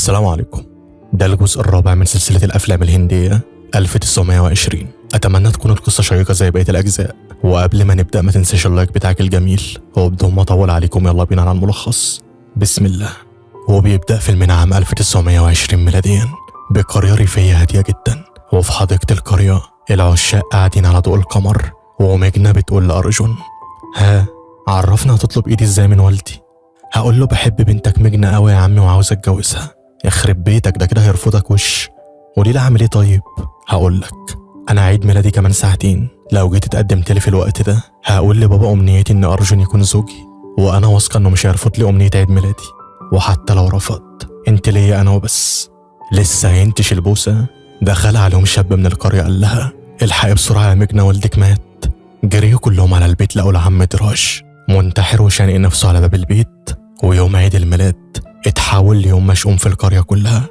السلام عليكم. ده الجزء الرابع من سلسلة الأفلام الهندية 1920. أتمنى تكون القصة شيقة زي بقية الأجزاء، وقبل ما نبدأ ما تنساش اللايك بتاعك الجميل، وبدون ما أطول عليكم يلا بينا على الملخص. بسم الله. وبيبدأ فيلمنا عام 1920 ميلاديا بقرية ريفية هادية جدا، وفي حديقة القرية العشاق قاعدين على ضوء القمر، وميجنا بتقول لأرجون: ها، عرفنا هتطلب ايدي ازاي من والدي؟ هقول له بحب بنتك ميجنا قوي يا عمي وعاوز اتجوزها. يخرب بيتك، ده كده هيرفضك وش. قولي لي اعمل ايه طيب؟ هقول لك، انا عيد ميلادي كمان ساعتين، لو جيت اتقدمت لي في الوقت ده هقول لبابا امنيتي ان ارجون يكون زوجي، وانا واثقه انه مش هيرفض لي امنيه عيد ميلادي، وحتى لو رفض انت ليا انا وبس. لسه هينتش البوسه دخل عليهم شاب من القريه قال لها: الحقي بسرعه يا ميجنا والدك مات. جريوا كلهم على البيت، لقوا العم دراج منتحر وشانق نفسه على باب البيت، ويوم عيد الميلاد اتحول ليوم مشؤوم في القرية كلها.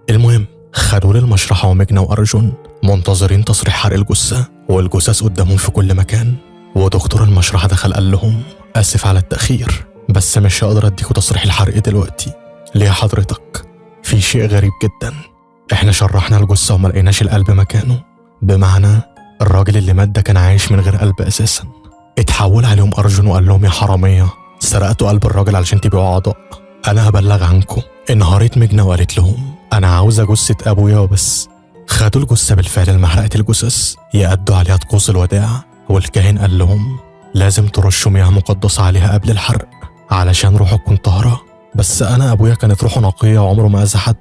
المهم خدوا للمشرحة وميجنا وأرجون منتظرين تصريح حرق الجثة، والجثث قدامهم في كل مكان. ودكتور المشرحة دخل قال لهم: آسف على التأخير، بس مش هقدر اديكوا تصريح الحرق دلوقتي. ليه حضرتك؟ في شيء غريب جدا، احنا شرحنا الجثة وما لقيناش القلب مكانه، بمعنى الراجل اللي مات ده كان عايش من غير قلب أساسا. اتحول عليهم أرجون وقال لهم: يا حرامية، سرقتوا قلب الراجل علشان تبيعوا أعضاء. أنا هبلغ عنكم. انهارت ميجنا وقالت لهم: أنا عاوزة جثة أبويا وبس. خدوا الجثة بالفعل لمحرقة الجثث يأدوا عليها طقوس الوداع، والكاهن قال لهم: لازم ترشوا مياه مقدسة عليها قبل الحرق علشان روحه تكون طاهرة. بس أنا أبويا كانت روحه نقية وعمره ما أذى حد،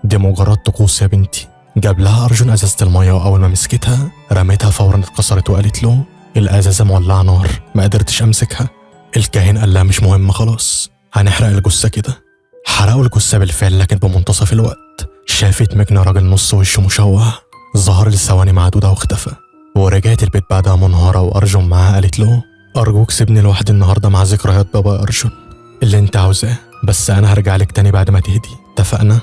دي مجرد طقوس يا بنتي. جاب لها أرجون أزازة المية، وأول ما مسكتها رميتها فورا اتكسرت، وقالت له: الأزازة مولعة نار، ما قدرتش أمسكها. الكاهن قال لها: مش مهم خلاص، هنحرق الجثة كده. حرقوا الجثة بالفعل، لكن بمنتصف الوقت شافت ميجنا راجل نص وشه مشوه ظهر لثواني معدودة واختفى، ورجعت البيت بعدها منهارة، وأرجون معاها قالت له: أرجوك سيبني لوحدي النهاردة مع ذكريات بابا يا أرجون. اللي انت عاوزاه، بس أنا هرجع لك تاني بعد ما تهدي، اتفقنا؟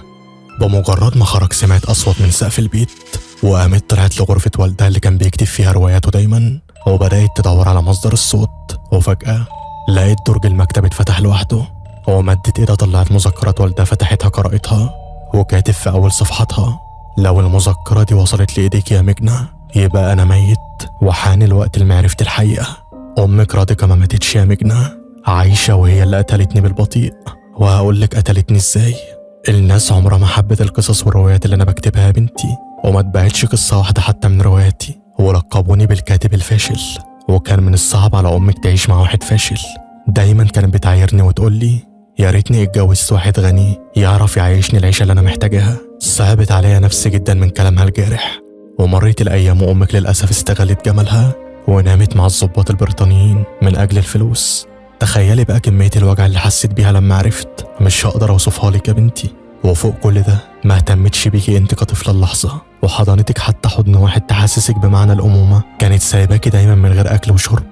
بمجرد ما خرج سمعت أصوات من سقف البيت، وقامت طلعت لغرفة والدها اللي كان بيكتب فيها رواياته دايما، وبدأت تدور على مصدر الصوت. وفجأة لقيت درج المكتب اتفتح لوحده، ومدت ايدها طلعت مذكرات والدها، فتحتها قرأتها، وكاتب في أول صفحتها: لو المذكرة دي وصلت لإيديك يا ميجنا يبقى أنا ميت، وحان الوقت لمعرفة الحقيقة. أمك راديكا ما ماتتش يا ميجنا، عايشة، وهي اللي قتلتني بالبطيء، وهقولك قتلتني ازاي. الناس عمرها ما حبت القصص والروايات اللي أنا بكتبها يا بنتي، وما اتبعتش قصة واحدة حتى من رواياتي، ولقبوني بالكاتب الفاشل. وكان من الصعب على أمك تعيش مع واحد فاشل، دايما كانت بتعايرني وتقولي: يا ريتني اتجوزت واحد غني يعرف يعيشني العيشة اللي أنا محتاجاها. صعبت عليا نفسي جدا من كلامها الجارح، ومرت الأيام وأمك للأسف استغلت جمالها ونامت مع الضباط البريطانيين من أجل الفلوس. تخيلي بقى كمية الوجع اللي حسيت بيها لما عرفت، مش هقدر أوصفها لك يا بنتي. وفوق كل ده ما اهتمتش بيكي انت كطفلة اللحظة، وحضنتك حتى حضن واحد تحسسك بمعنى الأمومة. كانت سايباكي دايما من غير أكل وشرب،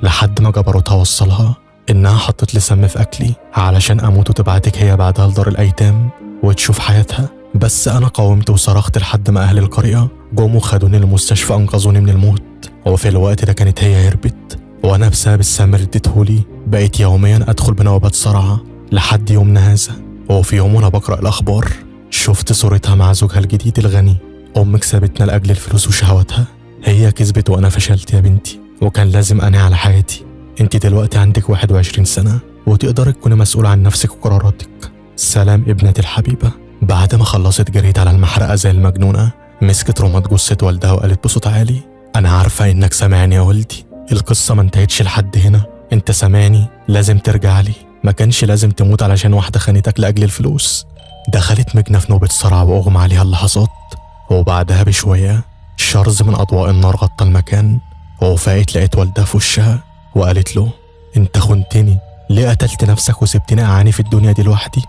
لحد ما جبروتها وصلها إنها حطت لي سم في أكلي علشان أموت، وتبعتك هي بعدها لدار الأيتام وتشوف حياتها. بس أنا قاومت وصرخت لحد ما أهل القرية جم وخدوني المستشفى، أنقذوني من الموت. وفي الوقت ده كانت هي هربت، وأنا بسبب السم اللي اديتهولي بقيت يوميا أدخل بنوبات صرعة لحد يومنا هذا. وفي يوم وأنا بقرأ الأخبار شفت صورتها مع زوجها الجديد الغني. أمك سابتنا لأجل الفلوس وشهواتها، هي كسبت وأنا فشلت يا بنتي، وكان لازم أنهي على حياتي. انت دلوقتي عندك 21 سنة، وتقدري تكوني مسؤولة عن نفسك وقراراتك. سلام ابنتي الحبيبة. بعد ما خلصت جريت على المحرقة زي المجنونة، مسكت رماد جثة والدها وقالت بصوت عالي: أنا عارفة إنك سامعني يا ولدي، القصة ما انتهتش لحد هنا، انت سامعني، لازم ترجع لي، ما كانش لازم تموت علشان واحدة خانتك لأجل الفلوس. دخلت ميجنا في نوبة صرع وأغمى عليها اللحظات، وبعدها بشوية شرز من أضواء النار غطى المكان، وفاقت لقيت والدها في وشها وقالت له: انت خنتني، ليه قتلت نفسك وسبتني اعاني في الدنيا دي لوحدي؟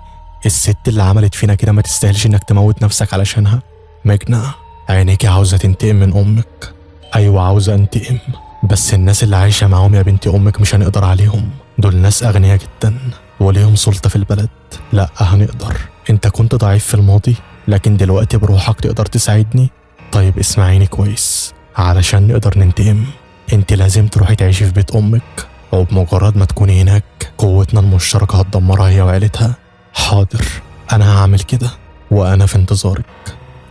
الست اللي عملت فينا كده ما تستاهلش انك تموت نفسك علشانها. ميجنا، عينيكي عاوزة تنتقم من امك. ايوه عاوزة انتقم، بس الناس اللي عايشة معاهم يا بنتي امك مش هنقدر عليهم، دول ناس اغنياء جدا وليهم سلطة في البلد. لا هنقدر، انت كنت ضعيف في الماضي لكن دلوقتي بروحك تقدر تساعدني. طيب اسمعيني كويس، علشان نقدر ننتقم انت لازم تروحي تعيشي في بيت امك، وبمجرد ما تكوني هناك قوتنا المشتركة هتدمرها هي وعيلتها. حاضر، انا هعمل كده. وأنا في انتظارك.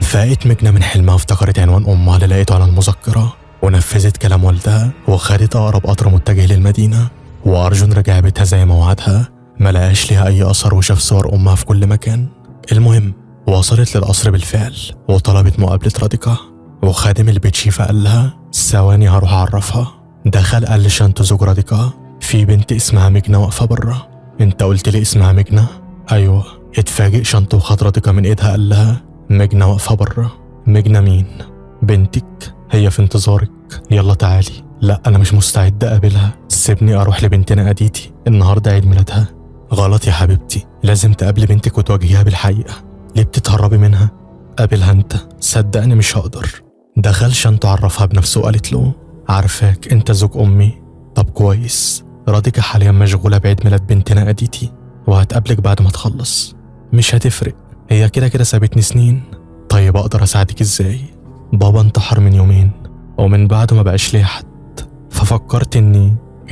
فاقت مجنة من حلمها وافتكرت عنوان أمها اللي لقيته على المذكرة، ونفذت كلام والدها وخدت أقرب قطر متجه للمدينة. وأرجن رجع بيتها زي ما وعدها، ملقاش ليها أي أثر وشاف صور أمها في كل مكان. المهم وصلت للقصر بالفعل وطلبت مقابلة راديكا، وخادم البيت شيفا قال لها ثواني هروح أعرفها. دخل قال لشانتو زوج راديكا في بنت اسمها مجنة واقفة بره. انت قلت لي اسمها مجنة؟ ايوه. اتفاجئ شانتو وخد راديكا من ايدها قال لها مجنة واقفة بره. مجنة مين؟ بنتك، هي في انتظارك، يلا تعالي. لا انا مش مستعد اقابلها، سيبني اروح لبنتنا اديتي، النهارده عيد ميلادها. غلط يا حبيبتي، لازم تقابلي بنتك وتواجهيها بالحقيقة. ليه بتتهربي منها؟ قابلها انت، صدقني مش هقدر. دخل شانتو عرفها بنفسه وقالت له عارفاك انت زوج امي. طب كويس، راديكا حاليا مشغولة بعيد ميلاد بنتنا اديتي وهتقابلك بعد ما تخلص. مش هتفرق، هي كده كده سابتني سنين. طيب اقدر اساعدك ازاي؟ بابا انتحر من يومين ومن بعده ما بقاش ليه حد، ففكرت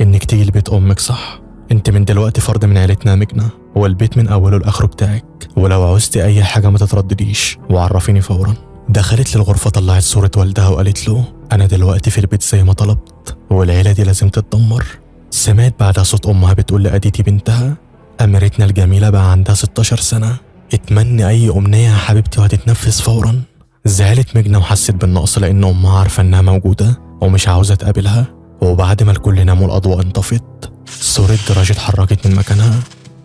انك تيجي لبيت امك. صح، انت من دلوقتي فرد من عيلتنا مجنة، والبيت من اوله لاخره بتاعك، ولو عوزتي اي حاجة ما تتردديش وعرفيني فورا. دخلت للغرفة طلعت صورة والدها وقالت له انا دلوقتي في البيت زي ما طلبت، والعيلة دي لازم تتدمر. سمعت بعدها صوت امها بتقول لأديتي بنتها اميرتنا الجميلة بقى عندها 16 سنة، اتمني اي امنية يا حبيبتي وهتتنفذ فورا. زعلت مجنة وحست بالنقص لان امها عارفة انها موجودة ومش عاوزة تقابلها. وبعد ما الكل نام والاضواء انطفت، صورة دراج اتحركت من مكانها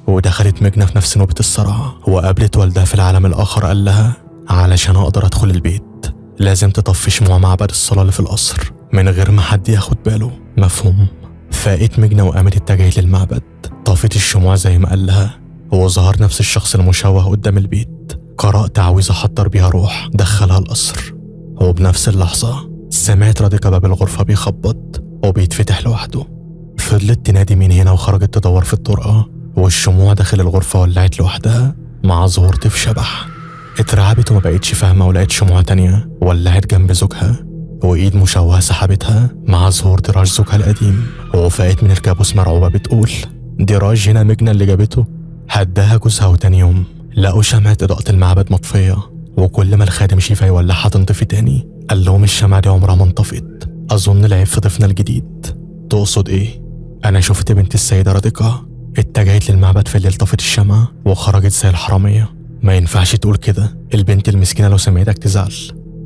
ودخلت مجنة في نفس نوبة الصرع، وقابلت والدها في العالم الاخر. قال لها علشان اقدر ادخل البيت لازم تطفي شموع معبد الصلاة اللي في القصر من غير ما حد ياخد باله، مفهوم؟ فاقت مجنة وقامت اتجهت للمعبد، طفت الشموع زي ما قال لها، وظهر نفس الشخص المشوه قدام البيت. قرأ تعويذة حضر بيها روح دخلها القصر، وبنفس اللحظة سمعت راديكا باب الغرفة بيخبط وبيتفتح لوحده. فضلت تنادي من هنا وخرجت تدور في الطرقة، والشموع داخل الغرفة ولعت لوحدها مع ظهور طيف شبح. اترعبت وما بقتش فاهمة ولقيت شموع تانية ولعت جنب زوجها، وإيد مشوهة سحبتها مع ظهور دراج زوجها القديم. وفاقت من الكابوس مرعوبة بتقول دراج هنا مجنة اللي جابته. هداها جوزها وتاني يوم لقوا شمعة إضاءة المعبد مطفية، وكل ما الخادم شيفا يولعها تنطفي تاني. قال لهم الشمعة دي عمرها ما انطفت، أظن العيب في ضيفنا الجديد. تقصد إيه؟ أنا شفت بنت السيدة راديكا اتجهت للمعبد في الليل، طفت الشمعة وخرجت زي الحرامية. ما ينفعش تقول كده، البنت المسكينة لو سمعتك تزعل.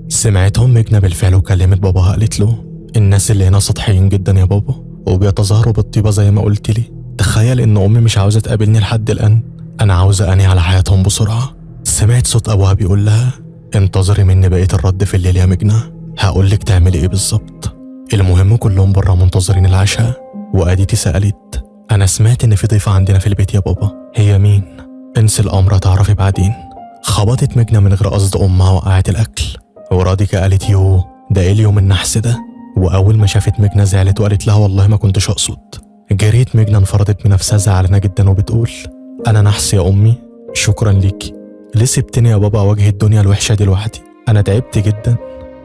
سمعتهم مجنة بالفعل وكلمت باباها، قالت له الناس اللي هنا سطحيين جدا يا بابا وبيتظاهروا بالطيبة زي ما قلت لي. تخيل ان امي مش عاوزة تقابلني لحد الان، انا عاوزة انهي على حياتهم بسرعة. سمعت صوت ابوها بيقول لها انتظري مني بقية الرد في الليل يا مجنة، هقولك تعملي ايه بالظبط. المهم كلهم بره منتظرين العشاء، واديتي سألت انا سمعت ان في ضيفة عندنا في البيت يا بابا، هي مين؟ انسي الامر هتعرفي بعدين. خبطت مجنة من غير قصد امها وقعت الاكل، وراديكا قالت يوه ده ايه اليوم النحس ده. واول ما شافت مجنة زعلت وقالت لها والله ما كنتش اقصد. جريت مجنة انفردت بنفسها زعلانة جدا وبتقول انا نحس يا امي، شكرا ليكي. ليه سبتني يا بابا اواجه الدنيا الوحشة دي لوحدي؟ انا تعبت جدا،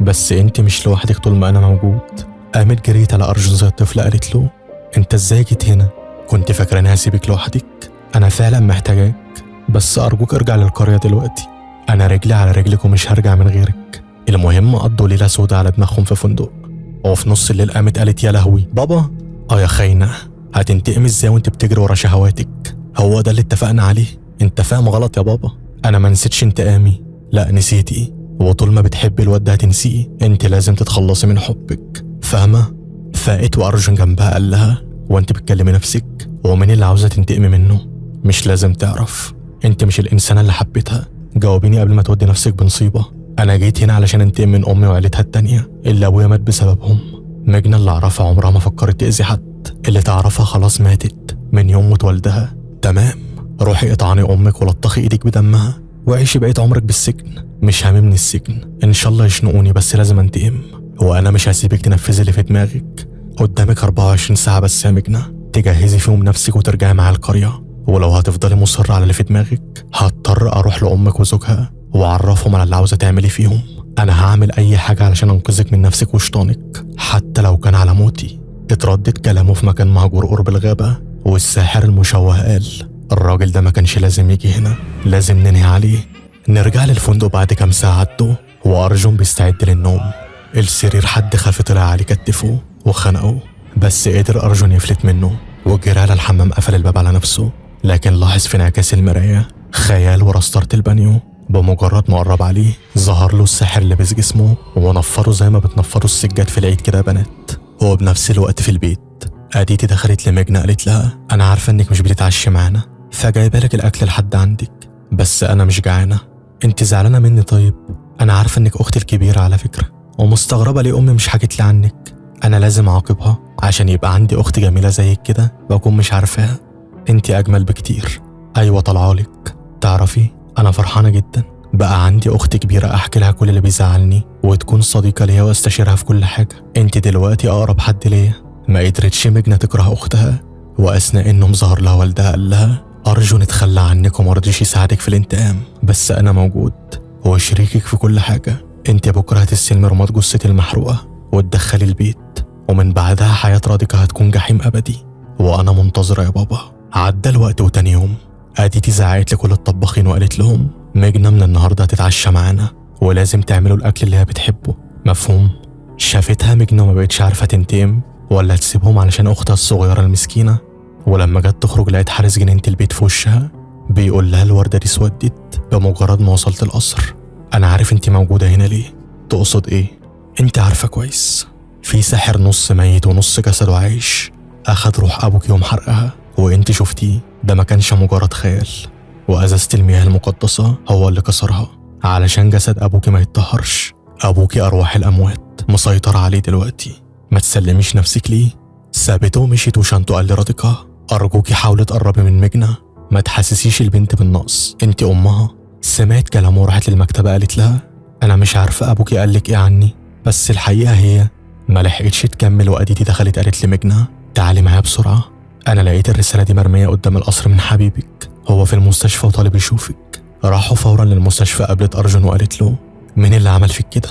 بس انت مش لوحدك طول ما انا موجود. قامت جريت على ارجن زي الطفلة قالت له انت ازاي جيت هنا؟ كنت فاكراني هسيبك لوحدك؟ انا فعلا محتاجاك، بس ارجوك ارجع للقرية دلوقتي، انا رجلي على رجلك ومش هرجع من غيرك. المهم قضوا ليلة سودة على دماغهم في فندق، وفي نص الليل قامت قالت يا لهوي بابا. يا خاينة، هتنتقم ازاي وانت بتجري ورا شهواتك؟ هو ده اللي اتفقنا عليه؟ انت فاهم غلط يا بابا، انا ما نسيتش انتقامي. لا نسيتي، وطول ما بتحبي الواد ده هتنسيه، انت لازم تتخلصي من حبك، فاهمة؟ فاقت وارجن جنبها قال لها وانت بتكلمي نفسك، ومين اللي عاوزة تنتقمي منه؟ مش لازم تعرف، انت مش الانسانة اللي حبيتها، جاوبيني قبل ما تودي نفسك بنصيبة. انا جيت هنا علشان انتقم من امي وعيلتها التانية اللي ابويا مات بسببهم. مجنة اللي اعرفها عمرها ما فكرت تأذي حد، اللي تعرفها خلاص ماتت من يوم موت والدها. تمام، روحي اطعني امك ولطخي ايدك بدمها وعيشي بقيت عمرك بالسجن، مش هاممني السجن، ان شاء الله يشنقوني بس لازم انتقم، وانا مش هسيبك تنفذي اللي في دماغك. قدامك 24 ساعة بس يا مجنة تجهزي فيهم نفسك وترجعي معايا القرية، ولو هتفضلي مصرة على اللي في دماغك هضطر اروح لامك وزوجها واعرفهم على اللي عاوزة تعملي فيهم. انا هعمل اي حاجة علشان انقذك من نفسك وشيطانك حتى لو كان على موتي. اتردد كلامه في مكان مهجور قرب الغابة، والساحر المشوه قال الراجل ده ما كانش لازم يجي هنا، لازم ننهي عليه. نرجع للفندق بعد كام ساعة عدوا وأرجون بيستعد للنوم. السرير حد خاف طلع عليه كتفه وخنقه، بس قدر أرجون يفلت منه وجرى على الحمام قفل الباب على نفسه. لكن لاحظ في انعكاس المراية خيال ورا ستارة البانيو. بمجرد ما قرب عليه ظهر له الساحر لبس جسمه ونفره زي ما بتنفروا السجاد في العيد كده بنات. وبنفس الوقت في البيت أديتي دخلت لمجنة قالت لها أنا عارفة إنك مش بتتعشي معانا فجايبالك الأكل لحد عندك، بس أنا مش جعانة. أنت زعلانة مني؟ طيب أنا عارفة إنك أختي الكبيرة على فكرة، ومستغربة ليه أمي مش حكت لي عنك. أنا لازم أعاقبها عشان يبقى عندي أخت جميلة زيك كده بكون مش عارفاها. أنت أجمل بكتير. أيوة طلعالك. تعرفي أنا فرحانة جدا بقى عندي أخت كبيرة أحكي لها كل اللي بيزعلني وتكون صديقة ليا واستشيرها في كل حاجة. أنت دلوقتي أقرب حد ليا. ما قدرتش مجنة تكره أختها، وأثناء إنه ظهر لها والدها قال لها أرجون اتخلى عنك ومرضيش يساعدك في الانتقام، بس أنا موجود وشريكك في كل حاجة. أنت بكرة هتستلمي رماد جثتي المحروقة وتدخلي البيت، ومن بعدها حياة راديكا هتكون جحيم أبدي، وأنا منتظرة يا بابا. عدى الوقت وتاني يوم أديتي زعقت لكل الطباخين وقالت لهم مجنة من النهاردة هتتعشى معانا ولازم تعملوا الأكل اللي هي بتحبه، مفهوم؟ شافتها مجنة وما بقتش عارفة تنتقم ولا تسيبهم علشان أختها الصغيرة المسكينة. ولما جت تخرج لقيت حارس جنينة البيت في وشها بيقول لها الوردة دي اسودت بمجرد ما وصلت القصر. أنا عارف أنت موجودة هنا ليه. تقصد إيه؟ أنت عارفة كويس في ساحر نص ميت ونص جسده عايش أخد روح أبوك يوم حرقها وأنت شفتيه. ده ما كانش مجرد خيال، وأزازة المياه المقدسة هو اللي كسرها علشان جسد أبوك ما يتطهرش. أبوك أرواح الأموات مسيطرة عليه دلوقتي. ما تسلميش نفسك ليه. سابته ومشيت وشانته قال لراديكا أرجوكي حاولي تقربي من مجنة، ما تحسسيش البنت بالنقص، انت أمها. سمعت كلامه وراحت للمكتبة قالت لها أنا مش عارفة أبوكي قالك إيه عني، بس الحقيقة هي ما لحقتش تكمل. وأديتي دخلت قالت لمجنة تعالي معايا بسرعة، أنا لقيت الرسالة دي مرمية قدام القصر من حبيبك، هو في المستشفى وطالب يشوفك. راحوا فورا للمستشفى. قابلت أرجون وقالت له مين اللي عمل فيك كده؟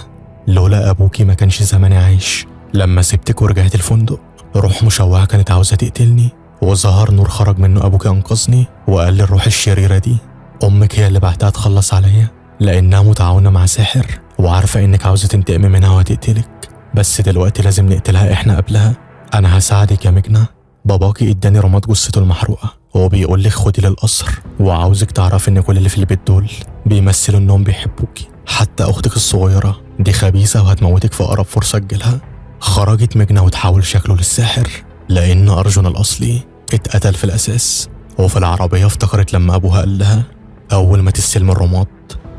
لولا أبوكي ما كانش زماني عايش. لما سبتك ورجعت الفندق روح مشوهة كانت عاوزة تقتلني، وظهر نور خرج منه أبوك أنقذني وقال لي الروح الشريرة دي أمك هي اللي بعتها تخلص عليا لأنها متعاونة مع ساحر وعارفة إنك عاوزة تنتقمي منها وهتقتلك، بس دلوقتي لازم نقتلها إحنا قبلها. أنا هساعدك يا مجنة. باباكي اداني رماد جثته المحروقة وبيقول لك خدي للقصر، وعاوزك تعرفي إن كل اللي في البيت دول بيمثلوا إنهم بيحبوكي، حتى أختك الصغيرة دي خبيثة وهتموتك في أقرب فرصة تجيلها. خرجت مجنة وتحول شكله للساحر لأن أرجون الأصلي اتقتل في الأساس. وفي العربية افتكرت لما أبوها قال لها أول ما تستلم الرماد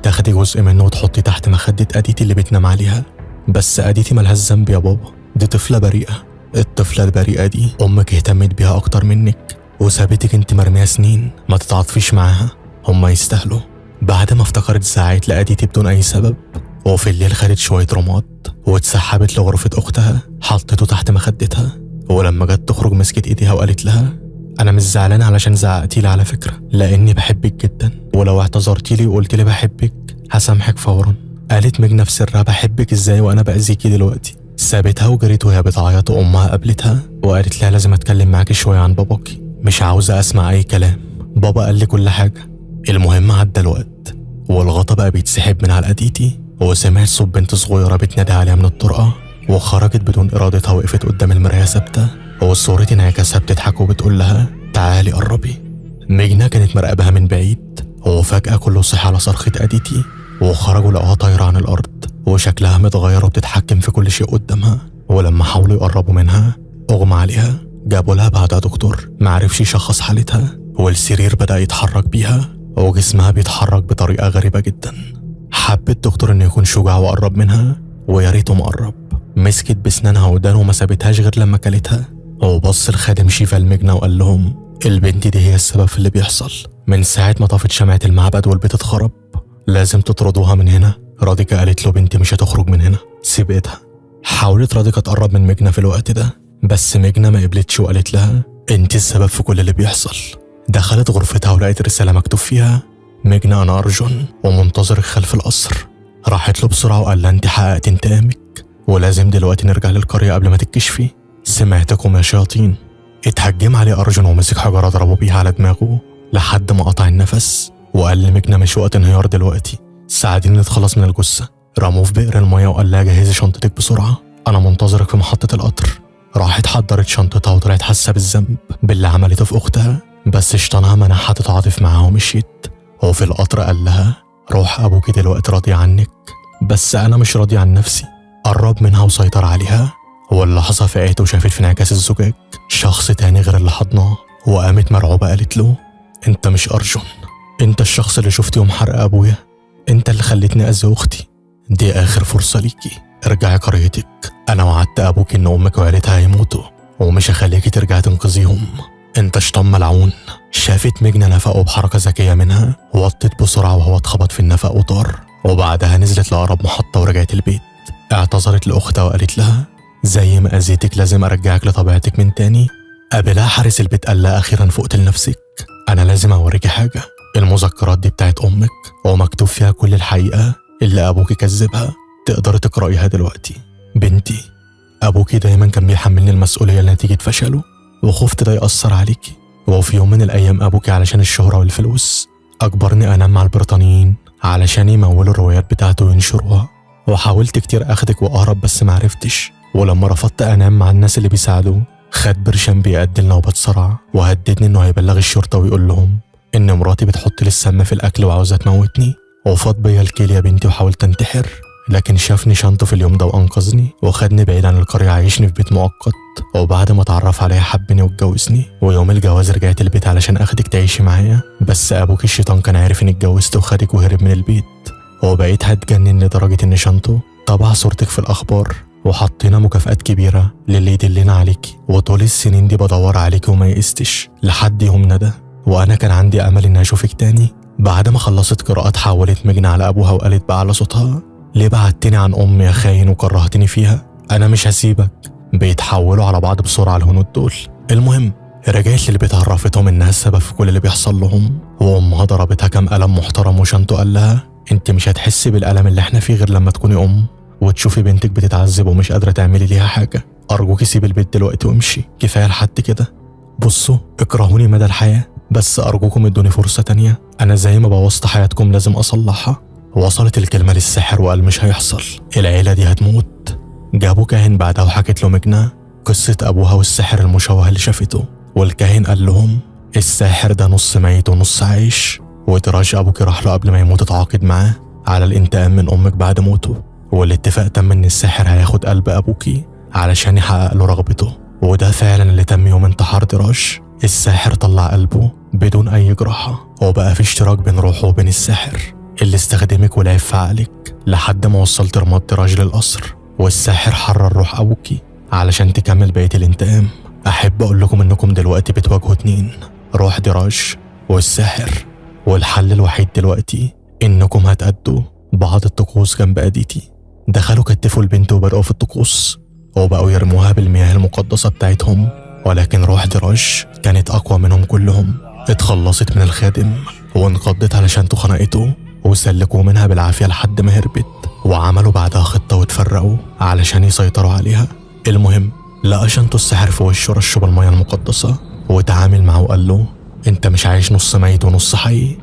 تاخدي جزء منه وتحطي تحت مخدة أديتي اللي بتنام عليها. بس أديتي ملهاش ذنب يا بابا، دي طفلة بريئة. الطفلة البريئة دي أمك اهتمت بيها أكتر منك وسابتك انت مرمية سنين ما تتعاطفيش معاها، هما يستاهلوا. بعد ما افتكرت زعقت لأديتي بدون أي سبب، وفي الليل خدت شوية رماد واتسحبت لغرفة أختها حطته تحت مخدتها. ولما جت تخرج مسكت ايديها وقالت لها انا مش زعلانه علشان زعقتي لي على فكره، لاني بحبك جدا، ولو اعتذرتي لي وقلت لي بحبك هسامحك فورا. قالت مجنة في سرها بحبك ازاي وانا باذيكي دلوقتي. سابتها وجريت وهي بتعيط، وامها قابلتها وقالت لها لازم اتكلم معاكي شويه عن باباكي، مش عاوزه اسمع اي كلام، بابا قال لي كل حاجه. المهم عدى الوقت والغطا بقى بيتسحب من على ايديتي، وسمعت صوت بنت صغيره بتنادي عليها من الطرقه، وخرجت بدون ارادتها وقفت قدام المرايه ثابته وصورة انعكاسها بتضحك وبتقول لها تعالي قربي. مجنة كانت مراقبها من بعيد، وفجأة كله صحي على صرخة أديتي وخرجوا لقوها طايرة عن الأرض وشكلها متغير وبتتحكم في كل شيء قدامها. ولما حاولوا يقربوا منها أغمى عليها، جابوا لها بعدها دكتور معرفش يشخص حالتها، والسرير بدأ يتحرك بيها وجسمها بيتحرك بطريقة غريبة جدا. حب الدكتور إنه يكون شجاع وقرب منها، ويا ريته ما قرب. مسكت بسنانها ودانه وما سابتهاش غير لما كلتها. وبص الخادم شيفا المجنة وقال لهم البنت دي هي السبب في اللي بيحصل، من ساعة ما طفت شمعة المعبد والبيت اتخرب لازم تطردوها من هنا. راديكا قالت له بنتي مش هتخرج من هنا، سيب ايدها. حاولت راديكا تقرب من مجنة في الوقت ده، بس مجنة ما قبلتش وقالت لها انت السبب في كل اللي بيحصل. دخلت غرفتها ولقيت رسالة مكتوب فيها مجنة انا أرجون ومنتظرك خلف القصر. راحت له بسرعة وقال لها انت حققت انتقامك ولازم دلوقتي نرجع للقرية قبل ما تتكشفي. سمعتكم يا شياطين. اتهجم عليه أرجون ومسك حجرة ضربه بيها على دماغه لحد ما قطع النفس، وقال لمجنة مش وقت انهيار دلوقتي، ساعديني نتخلص من الجثة. رموه في بئر المية وقال لها جهزي شنطتك بسرعة، أنا منتظرك في محطة القطر. راحت حضرت شنطتها وطلعت حاسة بالذنب باللي عملته في أختها، بس شيطانها منعها تتعاطف معاها ومشيت. وفي القطر قال لها روح أبوكي دلوقتي راضي عنك، بس أنا مش راضي عن نفسي. قرب منها وسيطر عليها، واللحظة فاقت وشافت في انعكاس الزجاج شخص تاني غير اللي حضناه، وقامت مرعوبة قالت له انت مش أرجن، انت الشخص اللي شفت يوم حرق أبويا، انت اللي خلتني أذي أختي، دي آخر فرصة ليكي، ارجعي قريتك، أنا وعدت أبوك إن أمك وعيلتها هيموتوا ومش هخليكي ترجعي تنقذيهم، انت شيطان ملعون. شافت مجنة نفقه بحركة ذكية منها، وطت بسرعة وهو اتخبط في النفق وطار، وبعدها نزلت لأقرب محطة ورجعت البيت. اعتذرت لأختها وقالت لها زي ما أذيتك لازم أرجعك لطبيعتك من تاني. قابلها حارس البيت قال لها أخيرا فقت لنفسك، أنا لازم أوريكي حاجة، المذكرات دي بتاعت أمك ومكتوب فيها كل الحقيقة اللي أبوكي كذبها، تقدري تقرأيها دلوقتي. بنتي، أبوكي دايما كان بيحملني المسؤولية لنتيجة فشله، وخفت ده يأثر عليكي، وفي يوم من الأيام أبوكي علشان الشهرة والفلوس أجبرني أنام مع البريطانيين علشان يمولوا الروايات بتاعته وينشروها، وحاولت كتير أخدك وأهرب بس معرفتش، ولما رفضت أنام مع الناس اللي بيساعدوه خد برشام بيأدي لنوبات صرع، وهددني إنه هيبلغ الشرطة ويقول لهم إن مراتي بتحط لي السم في الأكل وعاوزة تموتني، وفاض بيا الكيل يا بنتي وحاولت أنتحر، لكن شافني شنطه في اليوم ده وأنقذني وخدني بعيد عن القرية عايشني في بيت مؤقت، وبعد ما اتعرف عليا حبني واتجوزني، ويوم الجواز رجعت البيت علشان أخدك تعيشي معايا، بس أبوك الشيطان كان عارف إني اتجوزت وخدك وهرب من البيت، وبقيت هتجنن لدرجة إن شنطه طبع صورتك في الأخبار، وحطينا مكافآت كبيرة للي يدلنا عليكي، وطول السنين دي بدور عليكي وما يئستش لحد يومنا ده، وأنا كان عندي أمل إني أشوفك تاني. بعد ما خلصت قراءات حولت مجنة على أبوها وقالت بأعلى صوتها ليه بعدتني عن أمي يا خاين وكرهتني فيها؟ أنا مش هسيبك. بيتحولوا على بعض بسرعة الهنود دول. المهم رجعت للبيت عرفتهم إنها السبب في كل اللي بيحصل لهم، وأمها ضربتها كام قلم محترم، وشنطه قال لها أنت مش هتحسي بالألم اللي احنا فيه غير لما تكوني أم وتشوفي بنتك بتتعذب ومش قادرة تعملي ليها حاجة، أرجوكي سيبي البيت دلوقتي وامشي، كفاية لحد كده. بصوا اكرهوني مدى الحياة بس أرجوكم ادوني فرصة تانية، أنا زي ما بوظت حياتكم لازم أصلحها. وصلت الكلمة للساحر وقال مش هيحصل، العيلة دي هتموت. جابوا كاهن بعدها وحكت له مجنة قصة أبوها والسحر المشوه اللي شافته، والكاهن قال لهم الساحر ده نص ميت ونص عايش، ودراج أبوك راح له قبل ما يموت اتعاقد معاه على الانتقام من أمك بعد موته، والاتفاق تم إن الساحر هياخد قلب أبوكي علشان يحقق له رغبته، وده فعلا اللي تم يوم انتحار دراج. الساحر طلع قلبه بدون أي جراحة، وبقى في اشتراك بين روحه وبين الساحر اللي استخدمك ولعب في عقلك لحد ما وصلت رماد دراج للقصر، والساحر حرر روح أبوكي علشان تكمل بقية الانتقام. أحب أقول لكم إنكم دلوقتي بتواجهوا اتنين، روح دراج والساحر، والحل الوحيد دلوقتي إنكم هتأدوا بعض الطقوس جنب أديتي. دخلوا كتفوا البنت وبدأوا في الطقوس، وبقوا يرموها بالمياه المقدسة بتاعتهم، ولكن روح دراج كانت أقوى منهم كلهم. اتخلصت من الخادم وانقضت علشان خنقته، وسلكوا منها بالعافية لحد ما هربت، وعملوا بعدها خطة واتفرقوا علشان يسيطروا عليها. المهم لقى شنطه السحر في وشه رشه بالمية المقدسة وتعامل معه وقال له انت مش عايش نص ميت ونص حي،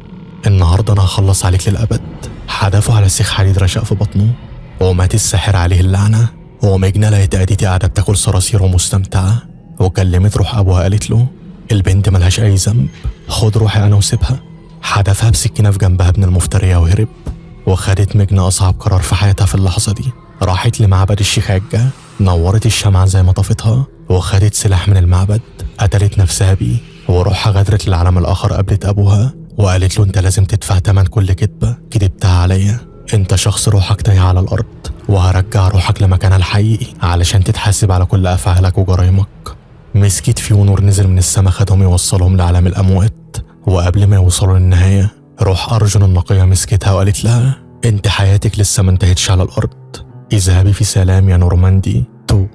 النهاردة انا هخلص عليك للأبد. حدفوا على سيخ حديد رشق في بطنه ومات الساحر عليه اللعنة. ومجنة لقيت أديتي قاعدة بتاكل صراصير ومستمتعة، وكلمت روح أبوها قالت له البنت ملهاش أي ذنب، خد روحي أنا وسيبها. حدفها بسكينة في جنبها ابن المفترية وهرب. وخدت مجنة أصعب قرار في حياتها في اللحظة دي، راحت لمعبد الشيخ عجة، نورت الشمعة زي ما طفتها، وخدت سلاح من المعبد قتلت نفسها بيه، وروحها غادرت للعالم الآخر. قابلت أبوها وقالت له انت لازم تدفع تمن كل كدبة كدبتها عليا، انت شخص روحك تايه على الأرض، وهرجع روحك لمكانها الحقيقي علشان تتحاسب على كل أفعالك وجرائمك. مسكت فيه ونور نزل من السما خدهم يوصلهم لعالم الأموات، وقبل ما يوصلوا للنهاية روح أرجن النقية مسكتها وقالت لها انت حياتك لسه ما انتهتش على الأرض، اذهبي في سلام يا نورماندي تو.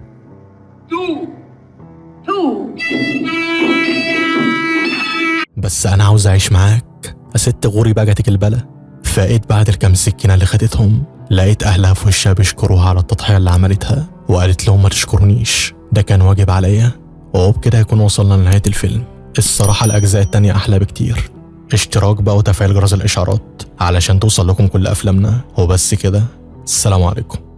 بس أنا عاوز أعيش معاك يا ست غوري بقى جاتك البلا. فقيت بعد الكام سكينة اللي خدتهم لقيت أهلها في وشها بيشكروها على التضحية اللي عملتها، وقالت لهم ما تشكرونيش، ده كان واجب عليا. وبكده يكون وصلنا لنهاية الفيلم. الصراحة الأجزاء التانية أحلى بكتير. اشتراك بقى وتفعيل جرس الإشعارات علشان توصل لكم كل أفلامنا. وبس كده، السلام عليكم.